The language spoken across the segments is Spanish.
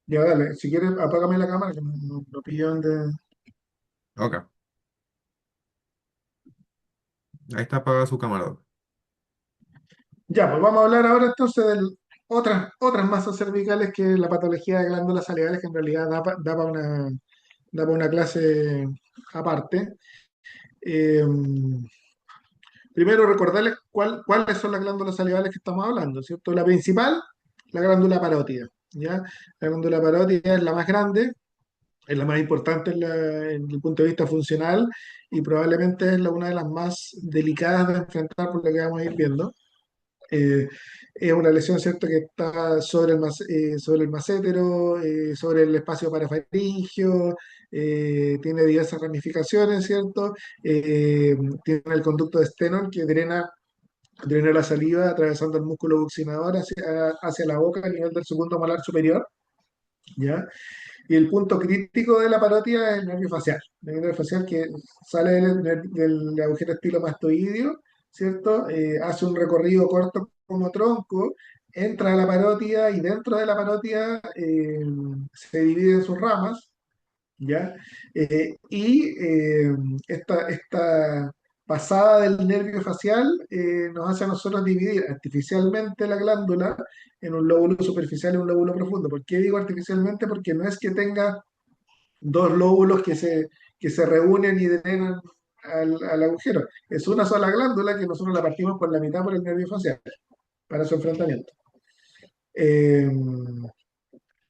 Ya dale, si quieres apágame la cámara que no pillo donde... Ok, ahí está apagada su cámara. Ya, pues vamos a hablar ahora entonces de otras masas cervicales que la patología de glándulas salivales, que en realidad da pa una clase aparte. Eh, Primero recordarles cuáles son las glándulas salivales que estamos hablando, ¿cierto? La principal, la glándula parótida, ¿ya? La glándula parótida es la más grande, es la más importante en el punto de vista funcional y probablemente es una de las más delicadas de enfrentar por lo que vamos a ir viendo. Eh, es una lesión, ¿cierto?, que está sobre el masétero, sobre el espacio parafaringio, tiene diversas ramificaciones, ¿cierto? Tiene el conducto de Stenol que drena la saliva atravesando el músculo buccinador hacia la boca a nivel del segundo molar superior, ¿ya? Y el punto crítico de la parótida es el nervio facial que sale del agujero estilomastoideo, ¿cierto? Hace un recorrido corto como tronco, entra a la parótida y dentro de la parótida se divide en sus ramas, ¿ya? Esta pasada del nervio facial nos hace a nosotros dividir artificialmente la glándula en un lóbulo superficial y un lóbulo profundo. ¿Por qué digo artificialmente? Porque no es que tenga dos lóbulos que se reúnen y drenan al agujero. Es una sola glándula que nosotros la partimos por la mitad por el nervio facial para su enfrentamiento. Eh,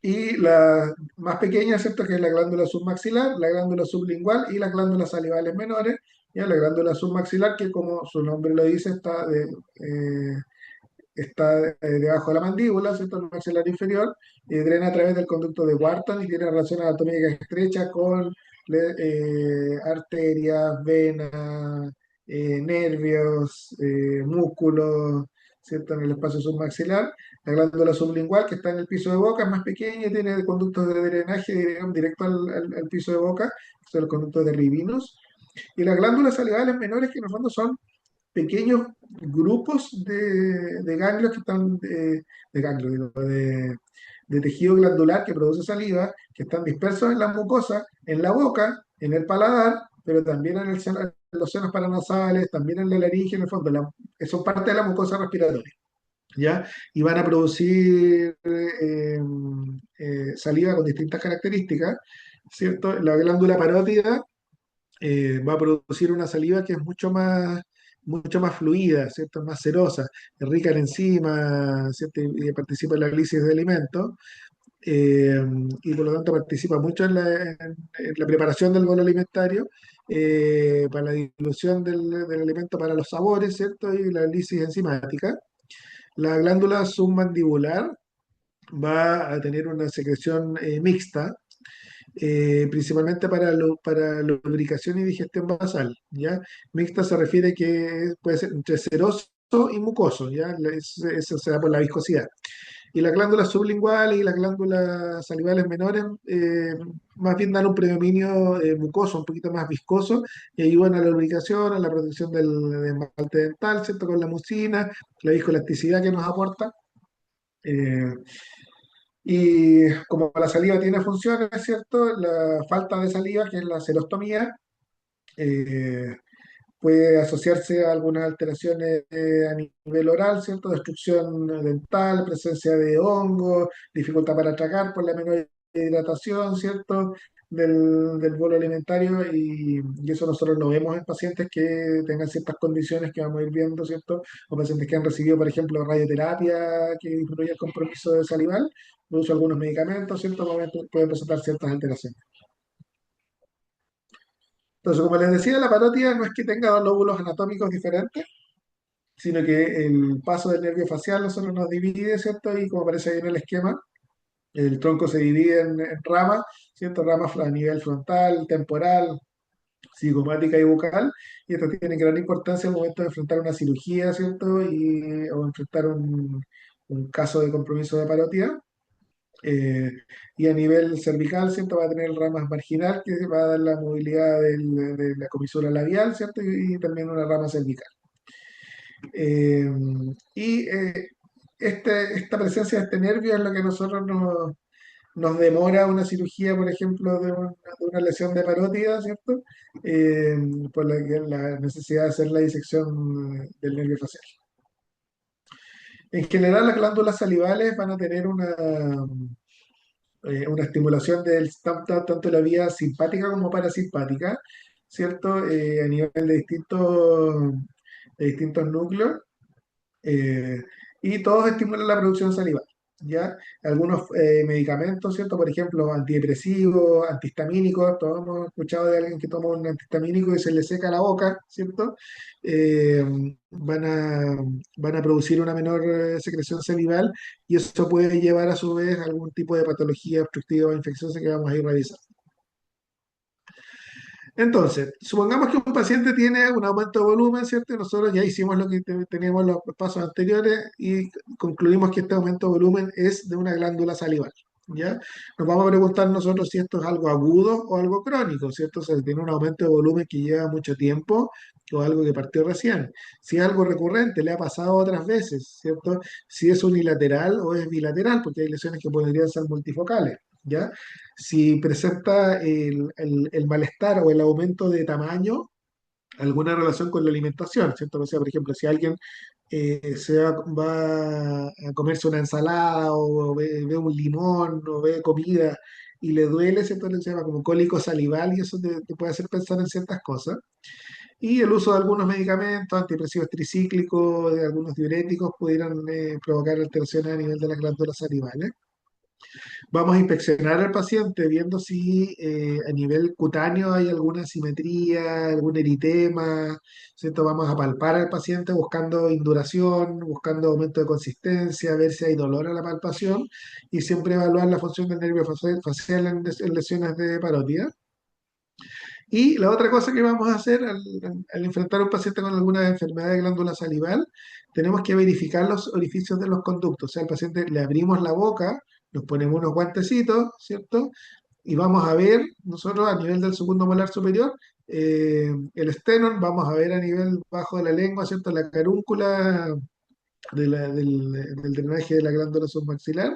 y la más pequeña, ¿cierto? Que es la glándula submaxilar, la glándula sublingual y las glándulas salivales menores. Ya la glándula submaxilar, que como su nombre lo dice, está debajo de la mandíbula, ¿cierto? El maxilar inferior, drena a través del conducto de Wharton y tiene relación anatómica estrecha con arterias, venas, nervios, músculos, ¿cierto? En el espacio submaxilar. La glándula sublingual, que está en el piso de boca, es más pequeña y tiene conductos de drenaje directo al piso de boca, que son los conductos de Rivinus. Y las glándulas salivales menores, que en el fondo son pequeños grupos de ganglios que están, de ganglios, digo, de tejido glandular que produce saliva, que están dispersos en la mucosa, en la boca, en el paladar, pero también en los senos paranasales, también en la laringe, en el fondo, son parte de la mucosa respiratoria, ¿ya? Y van a producir saliva con distintas características, ¿cierto? La glándula parótida va a producir una saliva que es mucho más fluida, ¿cierto? Más serosa, es rica en enzimas, ¿cierto? Y participa en la lisis de alimentos, eh, y por lo tanto participa mucho en la preparación del bolo alimentario, para la dilución del alimento para los sabores, ¿cierto? Y la lisis enzimática. La glándula submandibular va a tener una secreción mixta, principalmente para lubricación y digestión basal, ¿ya? Mixta se refiere que puede ser entre seroso y mucoso, ¿ya? Eso se da por la viscosidad. Y las glándulas sublinguales y las glándulas salivales menores más bien dan un predominio mucoso, un poquito más viscoso, y ayudan a la lubricación, a la protección del esmalte dental, ¿cierto? Con la mucina, la viscoelasticidad que nos aporta. Eh, y como la saliva tiene funciones, ¿cierto? La falta de saliva, que es la serostomía, eh, puede asociarse a algunas alteraciones a nivel oral, ¿cierto? Destrucción dental, presencia de hongos, dificultad para tragar por la menor hidratación, ¿cierto? Del bolo alimentario y eso nosotros lo vemos en pacientes que tengan ciertas condiciones que vamos a ir viendo, ¿cierto? O pacientes que han recibido, por ejemplo, radioterapia que disminuye el compromiso de salival, el uso de algunos medicamentos, ¿cierto? Pueden presentar ciertas alteraciones. Entonces, como les decía, la parótida no es que tenga dos lóbulos anatómicos diferentes, sino que el paso del nervio facial nosotros nos divide, ¿cierto? Y como aparece ahí en el esquema, el tronco se divide en ramas, ¿cierto? Ramas a nivel frontal, temporal, psicomática y bucal, y esto tiene gran importancia al momento de enfrentar una cirugía, ¿cierto? O enfrentar un caso de compromiso de parotida. Eh, y a nivel cervical, ¿cierto? Va a tener ramas marginal que va a dar la movilidad de la comisura labial, ¿cierto? Y también una rama cervical. Eh, y esta presencia de este nervio es lo que nosotros nos demora una cirugía, por ejemplo, de una lesión de parótida, ¿cierto? Eh, por la necesidad de hacer la disección del nervio facial. En general, las glándulas salivales van a tener una estimulación tanto la vía simpática como parasimpática, ¿cierto? A nivel de distintos núcleos, eh, y todos estimulan la producción salival. ¿Ya? Algunos medicamentos, ¿cierto? Por ejemplo, antidepresivos, antihistamínicos, todos hemos escuchado de alguien que toma un antihistamínico y se le seca la boca, ¿cierto? Eh, van a, van a producir una menor secreción salival y eso puede llevar a su vez a algún tipo de patología obstructiva o infecciosa que vamos a ir revisando. Entonces, supongamos que un paciente tiene un aumento de volumen, ¿cierto? Y nosotros ya hicimos lo que teníamos los pasos anteriores y concluimos que este aumento de volumen es de una glándula salival, ¿ya? Nos vamos a preguntar nosotros si esto es algo agudo o algo crónico, ¿cierto? O sea, si tiene un aumento de volumen que lleva mucho tiempo o algo que partió recién. Si es algo recurrente, le ha pasado otras veces, ¿cierto? Si es unilateral o es bilateral, porque hay lesiones que podrían ser multifocales, ¿ya? Si presenta el malestar o el aumento de tamaño, alguna relación con la alimentación, ¿cierto? O sea, por ejemplo, si alguien va a comerse una ensalada o ve un limón o ve comida y le duele, ¿cierto? Se llama como cólico salival y eso te puede hacer pensar en ciertas cosas. Y el uso de algunos medicamentos, antidepresivos tricíclicos, de algunos diuréticos, pudieran provocar alteraciones a nivel de las glándulas salivales. Vamos a inspeccionar al paciente viendo si a nivel cutáneo hay alguna asimetría, algún eritema, ¿cierto? Vamos a palpar al paciente buscando induración, buscando aumento de consistencia, ver si hay dolor a la palpación y siempre evaluar la función del nervio facial en lesiones de parótida. Y la otra cosa que vamos a hacer al enfrentar a un paciente con alguna enfermedad de glándula salival, tenemos que verificar los orificios de los conductos. O sea, al paciente le abrimos la boca, nos ponemos unos guantecitos, ¿cierto? Y vamos a ver, nosotros a nivel del segundo molar superior, el esternón, vamos a ver a nivel bajo de la lengua, ¿cierto? La carúncula del drenaje de la glándula submaxilar,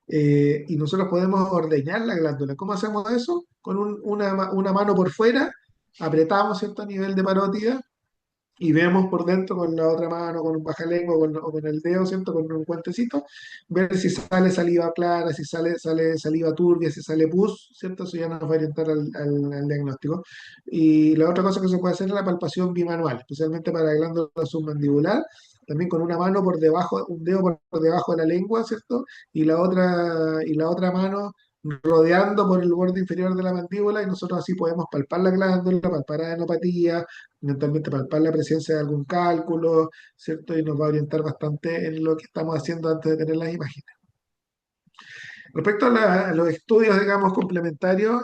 y nosotros podemos ordeñar la glándula. ¿Cómo hacemos eso? Con una mano por fuera, apretamos, ¿cierto? A nivel de parótida y vemos por dentro con la otra mano, con un bajalengua o con el dedo, ¿cierto? Con un guantecito, ver si sale saliva clara, si sale saliva turbia, si sale pus, ¿cierto? Eso ya nos va a orientar al diagnóstico. Y la otra cosa que se puede hacer es la palpación bimanual, especialmente para la glándula submandibular, también con una mano por debajo, un dedo por debajo de la lengua, ¿cierto? Y la otra mano rodeando por el borde inferior de la mandíbula y nosotros así podemos palpar la glándula, palpar adenopatía, mentalmente palpar la presencia de algún cálculo, ¿cierto? Y nos va a orientar bastante en lo que estamos haciendo antes de tener las imágenes. Respecto a los estudios, digamos, complementarios,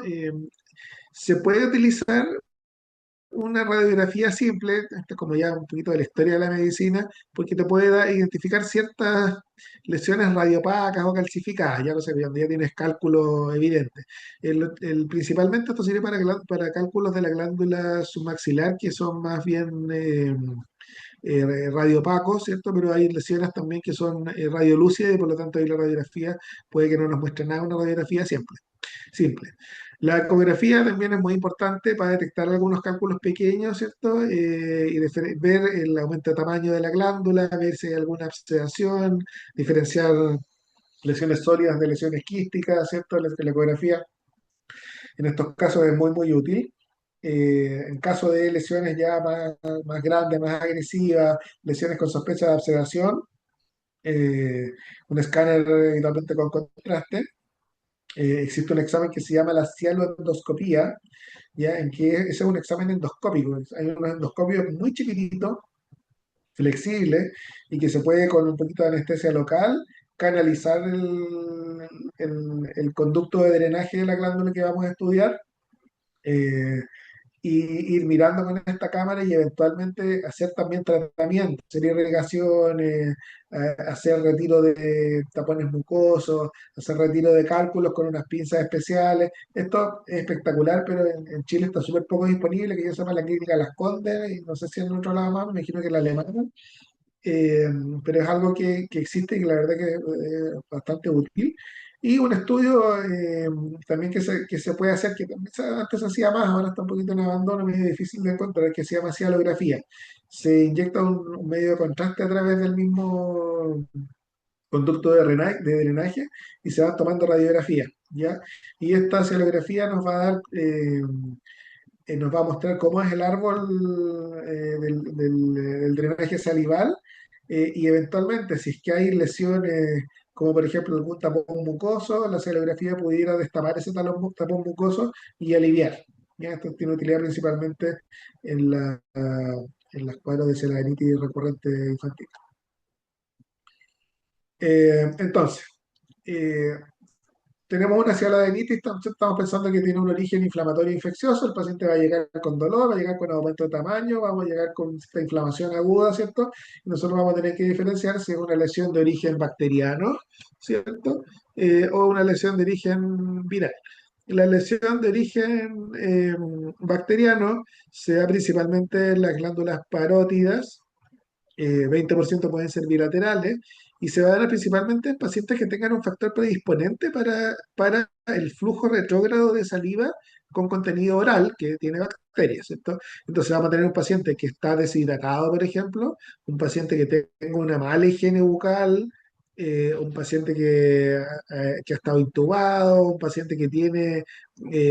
se puede utilizar una radiografía simple, esto es como ya un poquito de la historia de la medicina, porque te puede identificar ciertas lesiones radiopacas o calcificadas, ya lo sé, cuando ya tienes cálculo evidente. Principalmente esto sirve para cálculos de la glándula submaxilar, que son más bien radiopacos, ¿cierto? Pero hay lesiones también que son radiolúcidas y por lo tanto ahí la radiografía puede que no nos muestre nada, una radiografía simple. La ecografía también es muy importante para detectar algunos cálculos pequeños, ¿cierto? Y ver el aumento de tamaño de la glándula, ver si hay alguna abscedación, diferenciar lesiones sólidas de lesiones quísticas, ¿cierto? La ecografía en estos casos es muy, muy útil. En caso de lesiones ya más grandes, más agresivas, lesiones con sospecha de abscedación, eh, un escáner habitualmente con contraste. Existe un examen que se llama la cialoendoscopía, ¿ya? En que ese es un examen endoscópico. Hay unos endoscopios muy chiquititos, flexibles, y que se puede con un poquito de anestesia local canalizar el conducto de drenaje de la glándula que vamos a estudiar, eh, y ir mirando con esta cámara y eventualmente hacer también tratamientos, hacer irrigaciones, hacer retiro de tapones mucosos, hacer retiro de cálculos con unas pinzas especiales. Esto es espectacular, pero en Chile está súper poco disponible, que yo sepa la clínica Las Condes, y no sé si en otro lado más, me imagino que la alemana, eh, pero es algo que existe y que la verdad que es bastante útil. Y un estudio también que se puede hacer, que también antes se hacía más, ahora está un poquito en abandono, es difícil de encontrar, que se llama cialografía. Se inyecta un medio de contraste a través del mismo conducto de drenaje y se va tomando radiografía, ¿ya? Y esta cialografía nos va a dar, nos va a mostrar cómo es el árbol del drenaje salival y eventualmente si es que hay lesiones, como por ejemplo algún tapón mucoso, la cialografía pudiera destapar ese tapón mucoso y aliviar. ¿Ya? Esto tiene utilidad principalmente en, en las cuadros de celadinitis recurrente infantil. Entonces, eh, tenemos una cialodenitis, estamos pensando que tiene un origen inflamatorio infeccioso, el paciente va a llegar con dolor, va a llegar con aumento de tamaño, vamos a llegar con esta inflamación aguda, ¿cierto? Y nosotros vamos a tener que diferenciar si es una lesión de origen bacteriano, ¿cierto? O una lesión de origen viral. La lesión de origen bacteriano se da principalmente en las glándulas parótidas, 20% pueden ser bilaterales, y se va a dar principalmente en pacientes que tengan un factor predisponente para el flujo retrógrado de saliva con contenido oral que tiene bacterias, ¿cierto? Entonces vamos a tener un paciente que está deshidratado, por ejemplo, un paciente que tenga una mala higiene bucal, un paciente que ha estado intubado, un paciente que tiene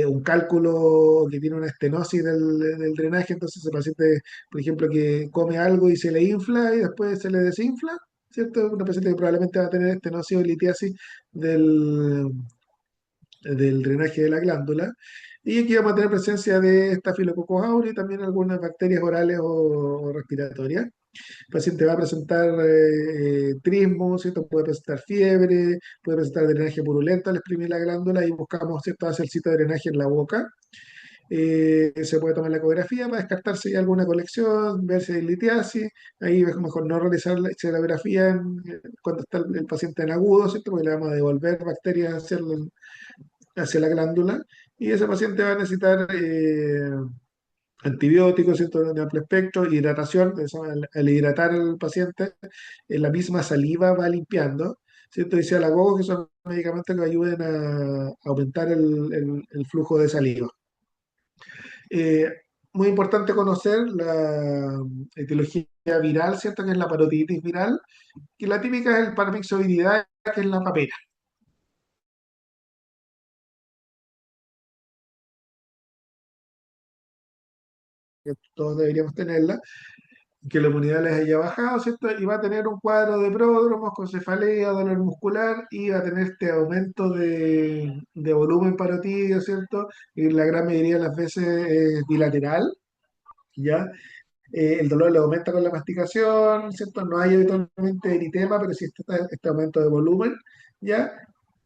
un cálculo, que tiene una estenosis del drenaje, entonces ese paciente por ejemplo, que come algo y se le infla y después se le desinfla, ¿cierto? Una paciente que probablemente va a tener estenosis o litiasis del, del drenaje de la glándula. Y aquí vamos a tener presencia de Staphylococcus aureus y también algunas bacterias orales o respiratorias. El paciente va a presentar trismo, ¿cierto? Puede presentar fiebre, puede presentar drenaje purulento al exprimir la glándula y buscamos, ¿cierto?, hacer cita de drenaje en la boca. Se puede tomar la ecografía para descartar si hay alguna colección, ver si hay litiasis. Ahí es mejor no realizar la ecografía cuando está el paciente en agudo, ¿cierto? Porque le vamos a devolver bacterias hacia la glándula. Y ese paciente va a necesitar antibióticos, ¿cierto? De amplio espectro, hidratación. Al hidratar al paciente, la misma saliva va limpiando. ¿Cierto? Y cialagogas, que son medicamentos que ayuden a aumentar el flujo de saliva. Eh, Muy importante conocer la etiología viral, ¿cierto? Que es la parotiditis viral, y la típica es el paramyxoviridad, que es la papera, que todos deberíamos tenerla, que la inmunidad les haya bajado, ¿cierto? Y va a tener un cuadro de pródromos con cefalea, dolor muscular, y va a tener este aumento de volumen parotidio, ¿cierto? Y la gran mayoría de las veces es bilateral, ¿ya? El dolor le aumenta con la masticación, ¿cierto? No hay habitualmente eritema, pero sí este aumento de volumen, ¿ya?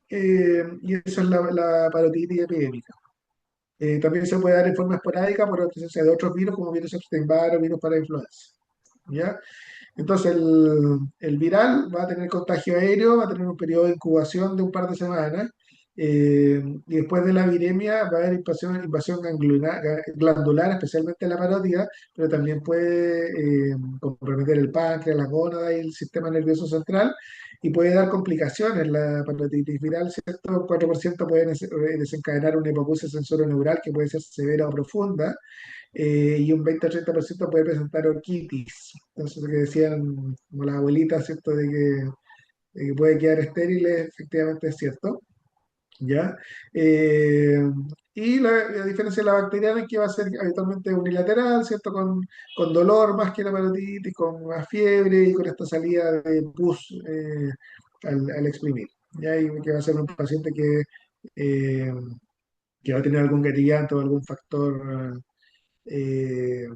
Y eso es la parotiditis epidémica. También se puede dar en forma esporádica por la presencia de otros virus, como virus Epstein-Barr o virus para influenza, ¿ya? Entonces, el viral va a tener contagio aéreo, va a tener un periodo de incubación de un par de semanas, y después de la viremia va a haber invasión glandular, especialmente en la parótida, pero también puede comprometer el páncreas, las gónadas y el sistema nervioso central, y puede dar complicaciones. La parotiditis viral, ¿cierto? Un 4% puede desencadenar una hipoacusia sensorio-neural que puede ser severa o profunda, y un 20 a 30% puede presentar orquitis. Entonces, lo que decían como las abuelitas, ¿cierto? De que puede quedar estéril, efectivamente es cierto, ¿ya? Eh, y la diferencia de la bacteriana es que va a ser habitualmente unilateral, ¿cierto? Con dolor más que la parotiditis, con más fiebre y con esta salida de pus al exprimir. ¿Ya? Y que va a ser un paciente eh, que va a tener algún gatillante o algún factor eh,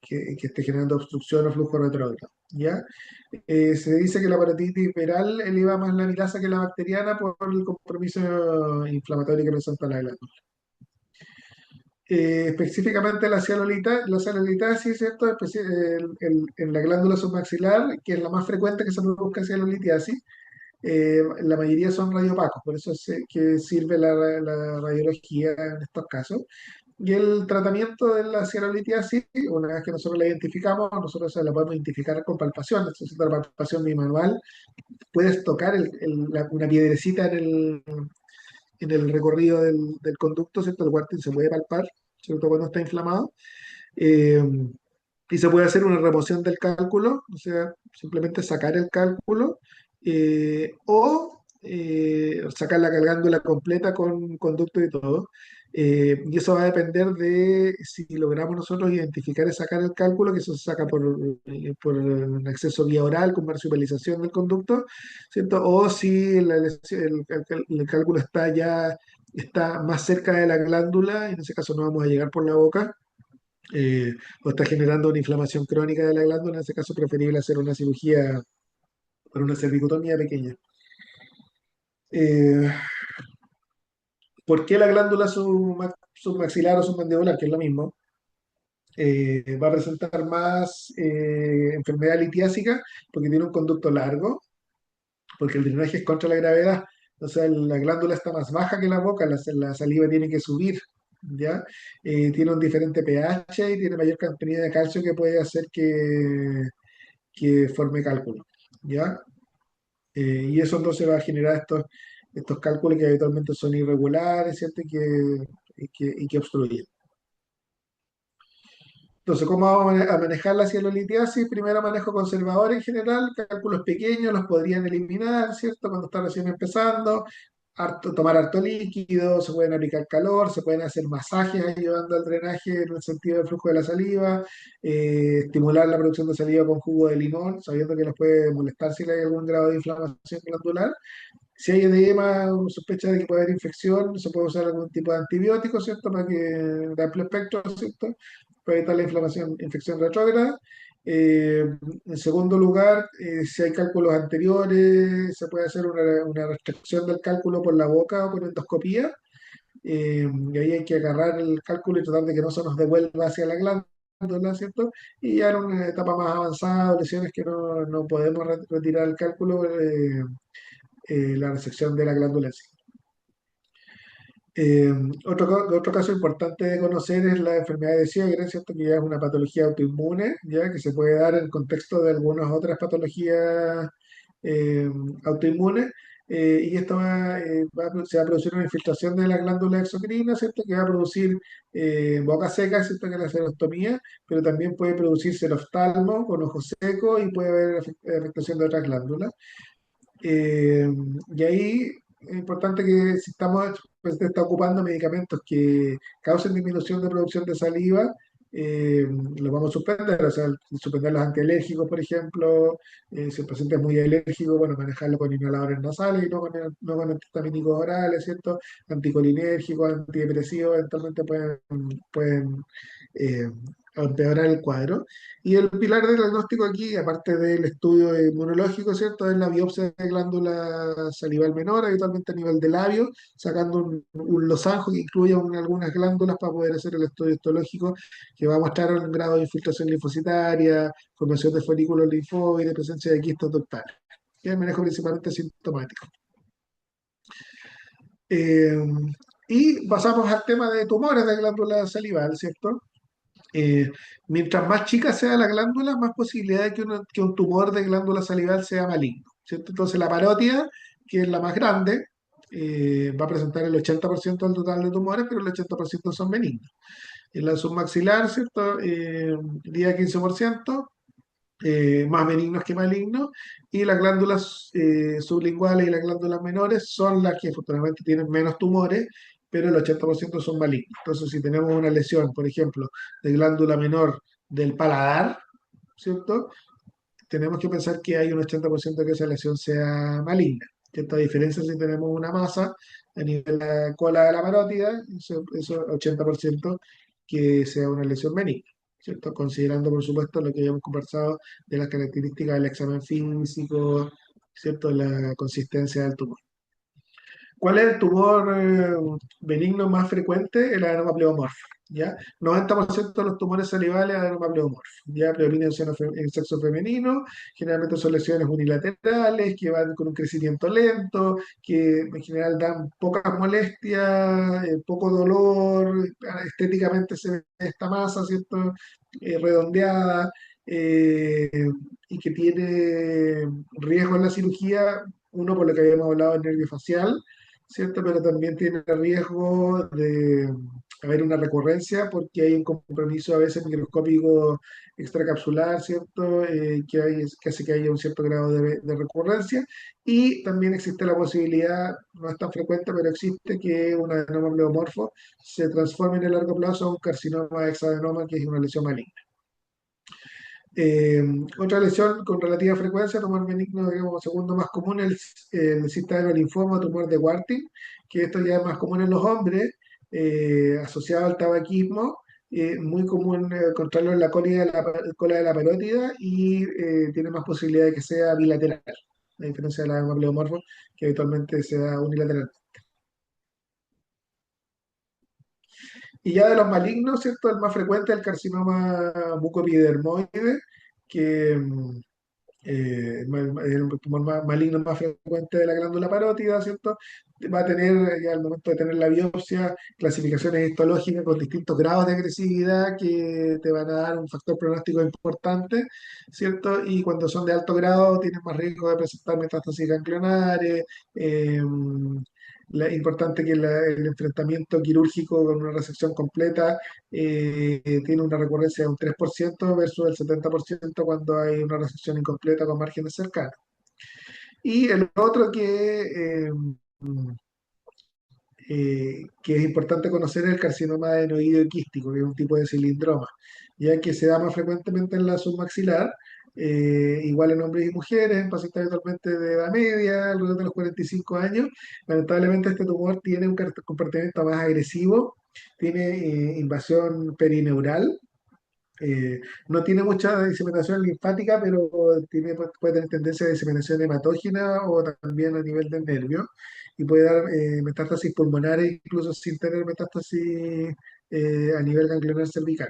que esté generando obstrucción o flujo retrógrado. ¿Ya? Se dice que la parotiditis viral eleva más la milasa que la bacteriana por el compromiso inflamatorio que presenta la glándula. Específicamente la cialolitasis, ¿cierto? En la glándula submaxilar, que es la más frecuente que se produzca cialolitiasis, la mayoría son radiopacos, por eso es que sirve la radiología en estos casos. Y el tratamiento de la cianolitiasis, una vez que nosotros la identificamos, nosotros se la podemos identificar con palpación. Entonces, la palpación bimanual, puedes tocar una piedrecita en el recorrido del conducto, ¿cierto? El cuartil se puede palpar, ¿cierto? Cuando está inflamado. Eh, y se puede hacer una remoción del cálculo, o sea, simplemente sacar el cálculo o sacar la glándula completa con conducto y todo. Y eso va a depender de si logramos nosotros identificar y sacar el cálculo, que eso se saca por un acceso vía oral con marsupialización del conducto, ¿cierto? O si el cálculo está más cerca de la glándula, en ese caso no vamos a llegar por la boca, eh, o está generando una inflamación crónica de la glándula, en ese caso es preferible hacer una cirugía por una cervicotomía pequeña. Eh, ¿Por qué la glándula submaxilar o submandibular, que es lo mismo, va a presentar más enfermedad litiásica? Porque tiene un conducto largo, porque el drenaje es contra la gravedad. O sea, la glándula está más baja que la boca, la saliva tiene que subir, ¿ya? Tiene un diferente pH y tiene mayor cantidad de calcio que puede hacer que forme cálculo, ¿ya? Y eso entonces va a generar estos cálculos que habitualmente son irregulares, ¿cierto? Y que obstruyen. Entonces, ¿cómo vamos a manejar la cianolitiasis? Primero manejo conservador en general, cálculos pequeños los podrían eliminar, ¿cierto? Cuando está recién empezando, tomar harto líquido, se pueden aplicar calor, se pueden hacer masajes ayudando al drenaje en el sentido del flujo de la saliva, estimular la producción de saliva con jugo de limón, sabiendo que nos puede molestar si hay algún grado de inflamación glandular. Si hay edema o sospecha de que puede haber infección, se puede usar algún tipo de antibiótico, ¿cierto? Para que de amplio espectro, ¿cierto? Para evitar la infección retrógrada. En segundo lugar, si hay cálculos anteriores, se puede hacer una restricción del cálculo por la boca o con endoscopía. Y ahí hay que agarrar el cálculo y tratar de que no se nos devuelva hacia la glándula, ¿cierto? Y ya en una etapa más avanzada, o lesiones que no podemos retirar el cálculo, la resección de la glándula en sí. Eh, otro caso importante de conocer es la enfermedad de Sjögren, ¿cierto? Que ya es una patología autoinmune, ya que se puede dar en el contexto de algunas otras patologías eh, autoinmunes. Y esto se va a producir una infiltración de la glándula exocrina, ¿cierto? Que va a producir boca seca, ¿cierto? Que es la xerostomía, pero también puede producirse el oftalmo con ojo seco y puede haber afectación de otras glándulas. Eh, y ahí es importante que si pues, se está ocupando medicamentos que causen disminución de producción de saliva, los vamos a suspender, o sea, suspender los antialérgicos, por ejemplo. Si el paciente es muy alérgico, bueno, manejarlo con inhaladores nasales y no con antihistamínicos orales, ¿cierto? Anticolinérgicos, antidepresivos, eventualmente pueden eh, empeorar el cuadro. Y el pilar del diagnóstico aquí, aparte del estudio inmunológico, ¿cierto? Es la biopsia de glándula salival menor, habitualmente a nivel de labio, sacando un losango que incluye algunas glándulas para poder hacer el estudio histológico que va a mostrar un grado de infiltración linfocitaria, formación de folículos linfoides, presencia de quistos ductales. Que es el manejo principalmente sintomático. Eh, y pasamos al tema de tumores de glándula salival, ¿cierto? Eh, Mientras más chica sea la glándula, más posibilidad de que un tumor de glándula salival sea maligno, ¿cierto? Entonces la parótida, que es la más grande, va a presentar el 80% del total de tumores, pero el 80% son benignos. En la submaxilar, ¿cierto? 10 a 15%, más benignos que malignos, y las glándulas sublinguales y las glándulas menores son las que afortunadamente tienen menos tumores, pero el 80% son malignos. Entonces, si tenemos una lesión, por ejemplo, de glándula menor del paladar, ¿cierto? Tenemos que pensar que hay un 80% de que esa lesión sea maligna. ¿Cierto? A diferencia si tenemos una masa a nivel de la cola de la parótida, eso 80% que sea una lesión benigna. ¿Cierto? Considerando, por supuesto, lo que habíamos conversado de las características del examen físico, ¿cierto? La consistencia del tumor. ¿Cuál es el tumor benigno más frecuente? El adenoma pleomorfo. ¿ya? 90% de los tumores salivales adenomapleomorfos, ya predominan en sexo femenino, generalmente son lesiones unilaterales que van con un crecimiento lento, que en general dan pocas molestias, poco dolor, estéticamente se ve esta masa, ¿cierto? Redondeada, eh, y que tiene riesgo en la cirugía, uno por lo que habíamos hablado del nervio facial, ¿cierto? Pero también tiene riesgo de haber una recurrencia porque hay un compromiso a veces microscópico extracapsular, ¿cierto? Que hace que haya un cierto grado de recurrencia. Y también existe la posibilidad, no es tan frecuente, pero existe que un adenoma pleomorfo se transforme en el largo plazo a un carcinoma de hexadenoma, que es una lesión maligna. Eh, Otra lesión con relativa frecuencia, tumor benigno, digamos, segundo más común, el cistadeno-linfoma, tumor de Warthin, que esto ya es más común en los hombres, asociado al tabaquismo, muy común encontrarlo en la cola de la parótida y tiene más posibilidad de que sea bilateral, a diferencia de la hemopleomorfo, que habitualmente se da unilateral. Y ya de los malignos, ¿cierto? El más frecuente es el carcinoma mucoepidermoide, que el tumor maligno más frecuente de la glándula parótida, ¿cierto? Va a tener, ya al momento de tener la biopsia, clasificaciones histológicas con distintos grados de agresividad que te van a dar un factor pronóstico importante, ¿cierto? Y cuando son de alto grado, tienen más riesgo de presentar metástasis ganglionares. Importante que el enfrentamiento quirúrgico con una resección completa tiene una recurrencia de un 3% versus el 70% cuando hay una resección incompleta con márgenes cercanos. Y el otro que es importante conocer es el carcinoma adenoide quístico, que es un tipo de cilindroma, ya que se da más frecuentemente en la submaxilar, igual en hombres y mujeres, en pacientes habitualmente de edad media, alrededor de los 45 años. Lamentablemente este tumor tiene un comportamiento más agresivo, tiene invasión perineural, no tiene mucha diseminación linfática, pero puede tener tendencia a diseminación hematógena o también a nivel del nervio y puede dar metástasis pulmonares incluso sin tener metástasis a nivel ganglionar cervical.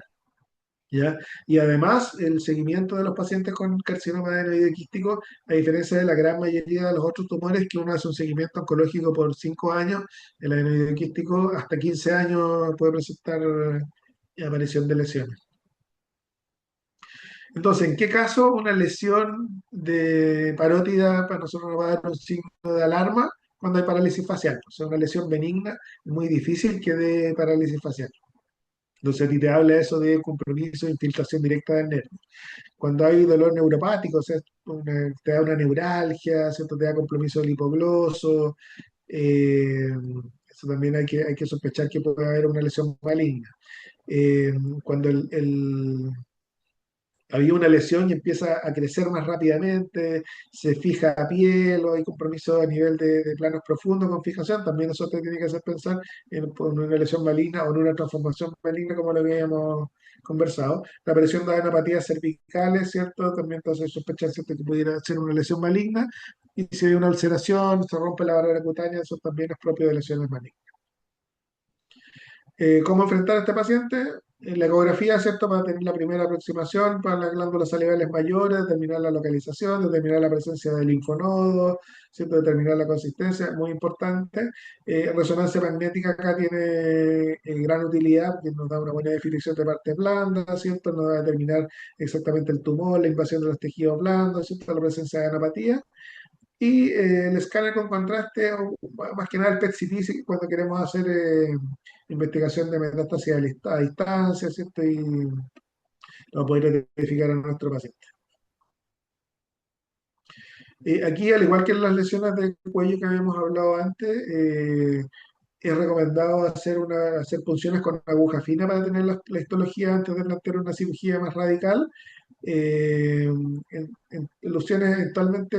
¿Ya? Y además, el seguimiento de los pacientes con carcinoma adenoide quístico, a diferencia de la gran mayoría de los otros tumores, que uno hace un seguimiento oncológico por 5 años, el adenoide quístico hasta 15 años puede presentar aparición de lesiones. Entonces, ¿en qué caso una lesión de parótida para nosotros nos va a dar un signo de alarma cuando hay parálisis facial? O sea, una lesión benigna, muy difícil que dé parálisis facial. Entonces, a ti te habla eso de compromiso de infiltración directa del nervio. Cuando hay dolor neuropático, o sea, te da una neuralgia, ¿cierto? Te da compromiso del hipogloso, eh, eso también hay que sospechar que puede haber una lesión maligna. Eh, Cuando había una lesión y empieza a crecer más rápidamente, se fija a piel o hay compromiso a nivel de planos profundos con fijación, también eso te tiene que hacer pensar en una lesión maligna o en una transformación maligna como lo habíamos conversado. La aparición de adenopatías cervicales, ¿cierto? También te hace sospechar, ¿cierto?, que pudiera ser una lesión maligna. Y si hay una ulceración, se rompe la barrera cutánea, eso también es propio de lesiones malignas. ¿Cómo enfrentar a este paciente? En la ecografía, ¿cierto? Para tener la primera aproximación para las glándulas salivales mayores, determinar la localización, determinar la presencia de linfonodos, ¿cierto? Determinar la consistencia, muy importante. Resonancia magnética acá tiene gran utilidad porque nos da una buena definición de parte blanda, ¿cierto? Nos va a determinar exactamente el tumor, la invasión de los tejidos blandos, ¿cierto? La presencia de anapatía. Y el escáner con contraste, o más que nada el PET-CT, cuando queremos hacer investigación de metástasis a distancia, ¿cierto? Y lo poder identificar a nuestro paciente. Aquí, al igual que en las lesiones del cuello que habíamos hablado antes, es recomendado hacer punciones con aguja fina para tener la histología antes de plantear una cirugía más radical. En ilusiones eventualmente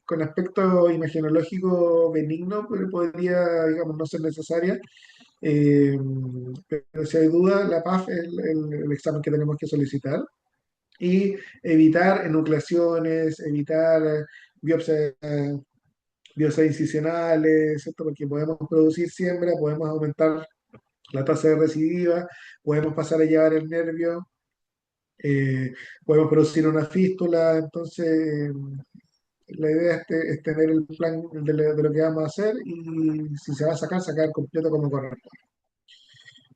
con aspecto imagenológico benigno, pero podría, digamos, no ser necesaria. Eh, pero si hay duda, la PAF es el examen que tenemos que solicitar. Y evitar enucleaciones, evitar biopsias, biopsias incisionales, ¿cierto? Porque podemos producir siembra, podemos aumentar la tasa de recidiva, podemos pasar a llevar el nervio, eh, podemos producir una fístula, entonces la idea es tener el plan de lo que vamos a hacer y si se va a sacar, sacar completo como corresponde.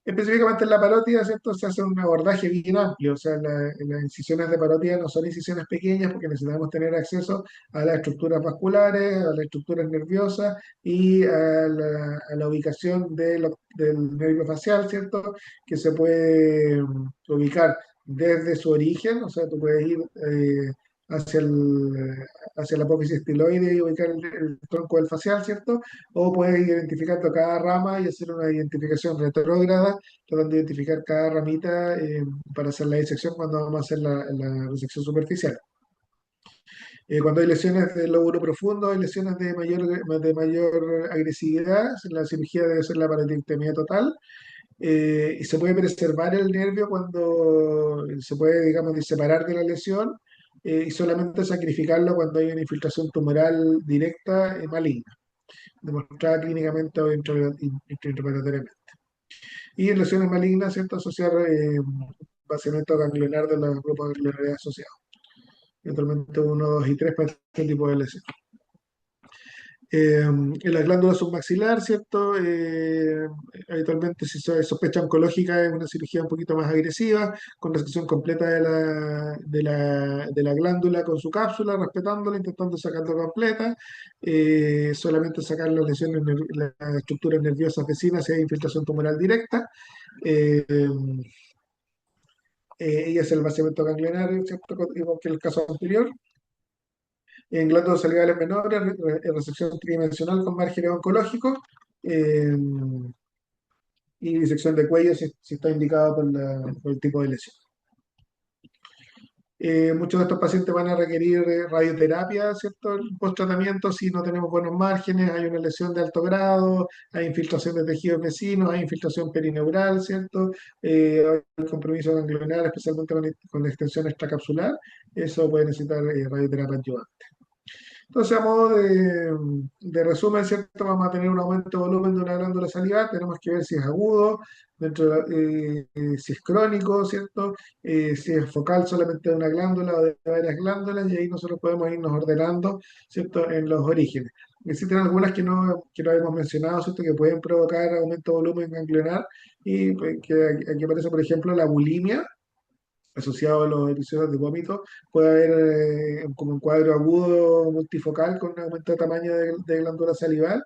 Específicamente en la parótida, ¿cierto? Se hace un abordaje bien amplio, o sea, las incisiones de parótida no son incisiones pequeñas porque necesitamos tener acceso a las estructuras vasculares, a las estructuras nerviosas y a la ubicación del nervio facial, ¿cierto? Que se puede ubicar desde su origen, o sea, tú puedes ir hacia hacia la apófisis estiloide y ubicar el tronco del facial, ¿cierto? O puedes ir identificando cada rama y hacer una identificación retrógrada tratando de identificar cada ramita para hacer la disección cuando vamos a hacer la resección superficial. Cuando hay lesiones del lóbulo profundo, hay lesiones de mayor agresividad, la cirugía debe ser la paroidectomía total y se puede preservar el nervio cuando se puede, digamos, separar de la lesión y solamente sacrificarlo cuando hay una infiltración tumoral directa maligna, demostrada clínicamente o intraoperatoriamente. Y en lesiones malignas, ¿cierto? Asociar vaciamiento ganglionar de los grupos ganglionares asociados. Eventualmente uno, 2 y 3 para este tipo de lesiones. En la glándula submaxilar, ¿cierto? Habitualmente si hay sospecha oncológica es una cirugía un poquito más agresiva, con resección completa de la glándula con su cápsula, respetándola, intentando sacarla completa, solamente sacar las lesiones, las estructuras nerviosas vecinas si hay infiltración tumoral directa. Eh, ella es el vaciamiento ganglionario, ¿cierto? Igual que el caso anterior. En glándulos salivales menores, resección tridimensional con márgenes oncológicos eh, y disección de cuello si está indicado por el tipo de lesión. Muchos de estos pacientes van a requerir radioterapia, ¿cierto? Post tratamiento si no tenemos buenos márgenes, hay una lesión de alto grado, hay infiltración de tejidos vecinos, hay infiltración perineural, ¿cierto? Hay compromiso ganglionar, especialmente con la extensión extracapsular, eso puede necesitar radioterapia adyuvante. Entonces, a modo de resumen, ¿cierto? Vamos a tener un aumento de volumen de una glándula salivar, tenemos que ver si es agudo, si es crónico, ¿cierto? Si es focal solamente de una glándula o de varias glándulas, y ahí nosotros podemos irnos ordenando, ¿cierto? En los orígenes. Existen algunas que no hemos mencionado, ¿cierto? Que pueden provocar aumento de volumen ganglionar, y pues, que aquí aparece, por ejemplo, la bulimia asociado a los episodios de vómito, puede haber como un cuadro agudo multifocal con un aumento de tamaño de glándula salival.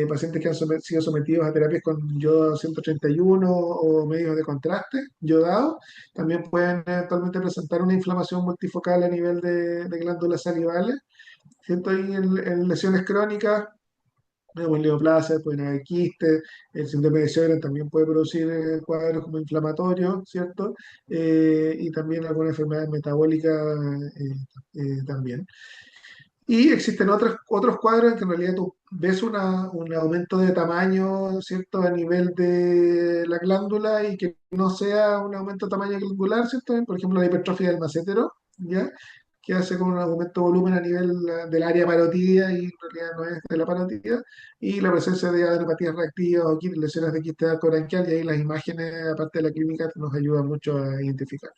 Pacientes que han sido sometidos a terapias con yodo 131 o medios de contraste, yodado, también pueden eventualmente presentar una inflamación multifocal a nivel de glándulas salivales. ¿Cierto? Y en lesiones crónicas neoplasias, pueden haber quistes, el síndrome de Sjögren también puede producir cuadros como inflamatorios, ¿cierto? Y también algunas enfermedades metabólicas también. Y existen otros cuadros en que en realidad tú ves un aumento de tamaño, ¿cierto? A nivel de la glándula y que no sea un aumento de tamaño glandular, ¿cierto? Por ejemplo, la hipertrofia del macétero, ¿ya? Que hace con un aumento de volumen a nivel del área parotidia y en realidad no es de la parotidia, y la presencia de adenopatías reactivas o lesiones de quiste branquial, y ahí las imágenes, aparte de la clínica, nos ayudan mucho a identificar.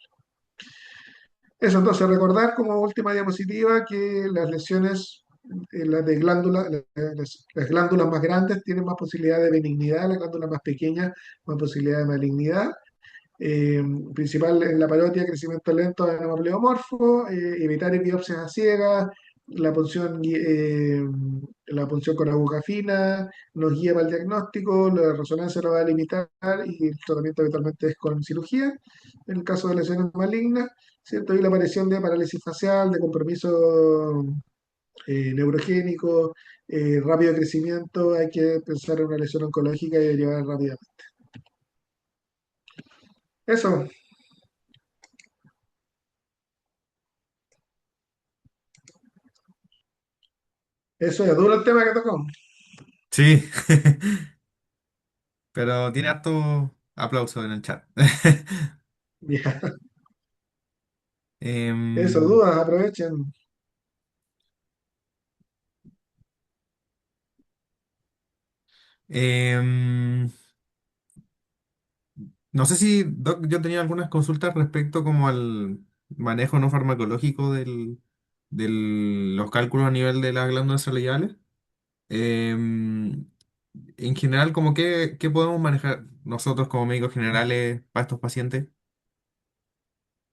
Eso, entonces, recordar como última diapositiva que las lesiones, las de glándula, las glándulas más grandes tienen más posibilidad de benignidad, las glándulas más pequeñas más posibilidad de malignidad. Principal en la parotia, crecimiento lento de pleomorfo, evitar biopsias a ciegas, la punción con aguja fina, nos guía para el diagnóstico, la resonancia lo va a limitar y el tratamiento habitualmente es con cirugía, en el caso de lesiones malignas, ¿cierto? Y la aparición de parálisis facial, de compromiso neurogénico, rápido crecimiento, hay que pensar en una lesión oncológica y llevar rápidamente. Eso. Eso es duro el tema que tocó. Sí, pero tiene harto aplauso en el chat. Ya. Eso, Em, dudas, aprovechen. em, No sé si, Doc, yo tenía algunas consultas respecto como al manejo no farmacológico de los cálculos a nivel de las glándulas salivales. Em, en general, como qué podemos manejar nosotros como médicos generales para estos pacientes?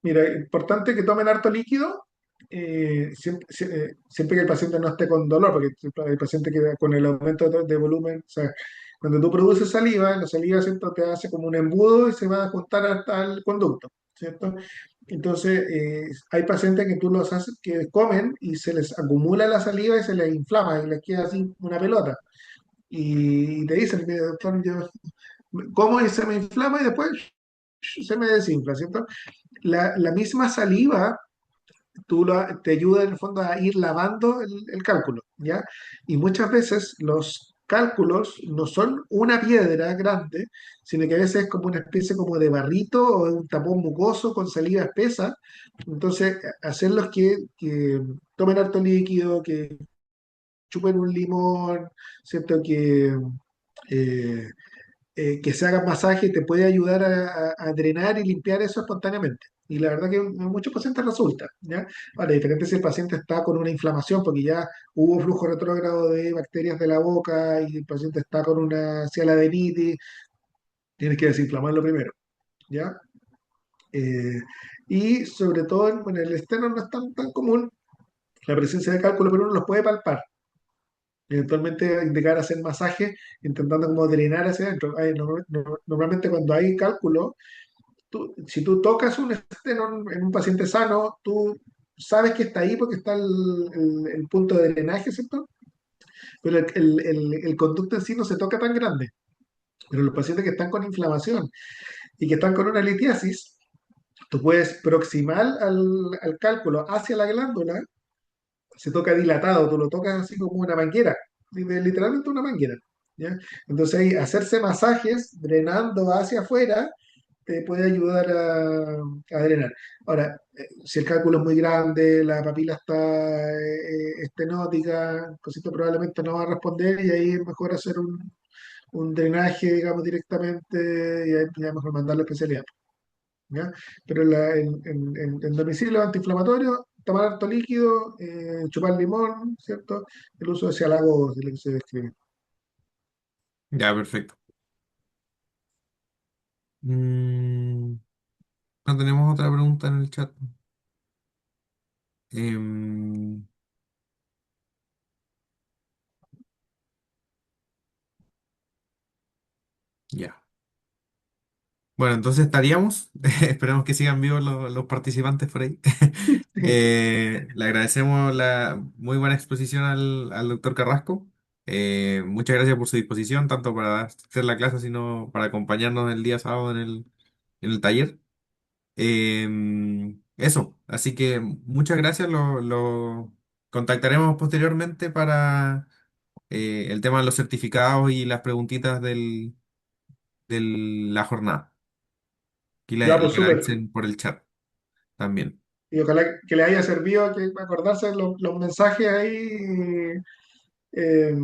Mira, importante que tomen harto líquido, siempre que el paciente no esté con dolor, porque el paciente que con el aumento de volumen, o sea, cuando tú produces saliva, la saliva, ¿cierto? Te hace como un embudo y se va a ajustar hasta el conducto, ¿cierto? Entonces, hay pacientes que tú los haces, que comen y se les acumula la saliva y se les inflama y les queda así una pelota. Y te dicen, "Mire, doctor, yo como y se me inflama y después se me desinfla, ¿cierto? La misma saliva te ayuda en el fondo a ir lavando el cálculo, ¿ya? Y muchas veces los cálculos no son una piedra grande, sino que a veces es como una especie como de barrito o un tapón mucoso con saliva espesa. Entonces, hacerlos que tomen harto líquido, que chupen un limón, ¿cierto? Eh, que se hagan masajes te puede ayudar a drenar y limpiar eso espontáneamente. Y la verdad que en muchos pacientes resulta, ¿ya? Ahora, diferente si el paciente está con una inflamación, porque ya hubo flujo retrógrado de bacterias de la boca y el paciente está con una sialadenitis, tienes que desinflamarlo primero, ¿ya? Eh, y sobre todo en el externo no es tan común la presencia de cálculo, pero uno los puede palpar. Eventualmente indicar hacer masaje intentando como drenar hacia adentro. Normalmente cuando hay cálculo, si tú tocas un esteno en un paciente sano, tú sabes que está ahí porque está el punto de drenaje, ¿cierto? Pero el conducto en sí no se toca tan grande. Pero los pacientes que están con inflamación y que están con una litiasis, tú puedes proximar al cálculo hacia la glándula, se toca dilatado, tú lo tocas así como una manguera, literalmente una manguera, ¿ya? Entonces ahí hacerse masajes drenando hacia afuera te puede ayudar a drenar. Ahora, si el cálculo es muy grande, la papila está estenótica, el cosito probablemente no va a responder y ahí es mejor hacer un drenaje, digamos, directamente y ahí ya es mejor mandarlo a la especialidad, ¿ya? Pero en domicilio antiinflamatorio, tomar harto líquido, chupar limón, ¿cierto? El uso de cialagos, de lo que se describe. Ya, perfecto. Mm, no tenemos otra pregunta en el chat. Em, ya. Bueno, entonces estaríamos. Esperemos que sigan vivos los participantes por ahí. Le agradecemos la muy buena exposición al doctor Carrasco. Muchas gracias por su disposición, tanto para hacer la clase, sino para acompañarnos el día sábado en el taller. Eso, así que muchas gracias. Lo contactaremos posteriormente para el tema de los certificados y las preguntitas de la jornada. Y Ya, le pues súper. agradecen por el chat también. Y ojalá que le haya servido que acordarse los mensajes ahí, eh,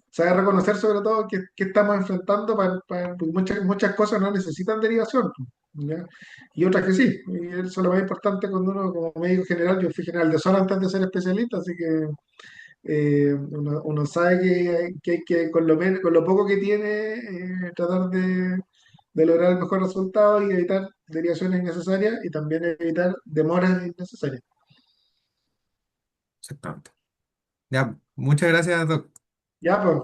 saber reconocer sobre todo qué estamos enfrentando, porque muchas cosas no necesitan derivación, ¿ya? Y otras que sí. Y eso es lo más importante cuando uno, como médico general, yo fui general de zona antes de ser especialista, así que uno sabe que hay que, con lo poco que tiene, tratar de lograr el mejor resultado y evitar derivaciones innecesarias y también evitar demoras innecesarias. Exactamente. Ya, muchas gracias, doc. Ya, pues,